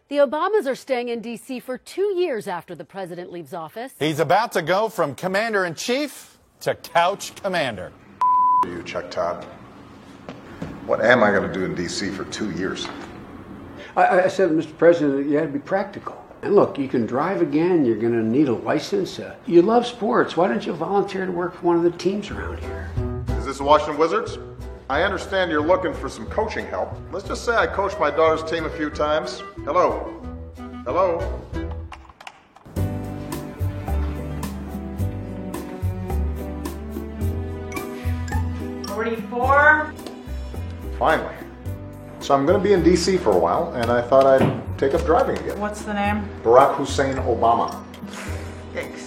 The Obamas are staying in D.C. for 2 years after the president leaves office. He's about to go from commander-in-chief to couch commander. You, Chuck Todd. What am I going to do in D.C. for 2 years? I said, Mr. President, you had to be practical. And look, you can drive again. You're going to need a license. You love sports. Why don't you volunteer to work for one of the teams around here? Is this the Washington Wizards? I understand you're looking for some coaching help. Let's just say I coached my daughter's team a few times. Hello? Hello? $44. Finally. So I'm going to be in D.C. for a while, and I thought I'd take up driving again. What's the name? Barack Hussein Obama. Yikes.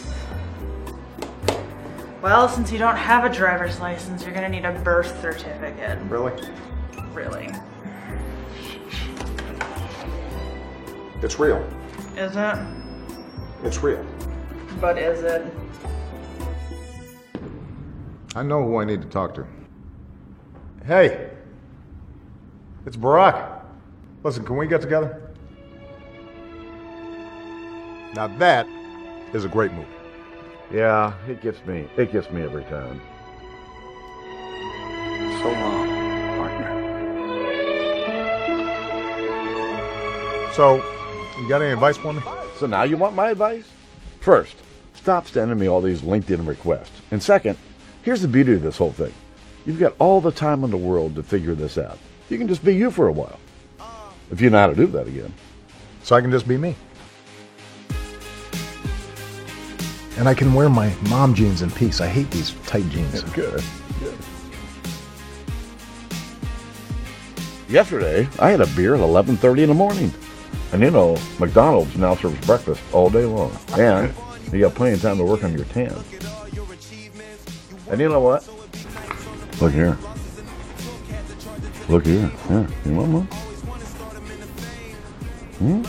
Well, since you don't have a driver's license, you're gonna need a birth certificate. Really? Really? It's real. Is it? It's real. But is it? I know who I need to talk to. Hey, it's Barack. Listen, can we get together? Now that is a great movie. Yeah, it gets me every time. So long, partner. So, you got any advice for me? So now you want my advice? First, stop sending me all these LinkedIn requests. And second, here's the beauty of this whole thing. You've got all the time in the world to figure this out. You can just be you for a while. If you know how to do that again. So I can just be me. And I can wear my mom jeans in peace. I hate these tight jeans. Good. Yesterday, I had a beer at 11:30 in the morning. And you know, McDonald's now serves breakfast all day long. And you got plenty of time to work on your tan. And you know what? Look here. Look here. Yeah. You want one?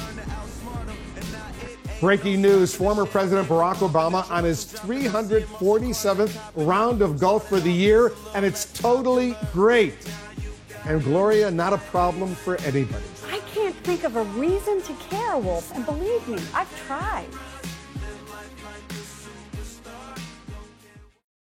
Breaking news, former President Barack Obama on his 347th round of golf for the year, and it's totally great. And Gloria, not a problem for anybody. I can't think of a reason to care, Wolf, and believe me, I've tried.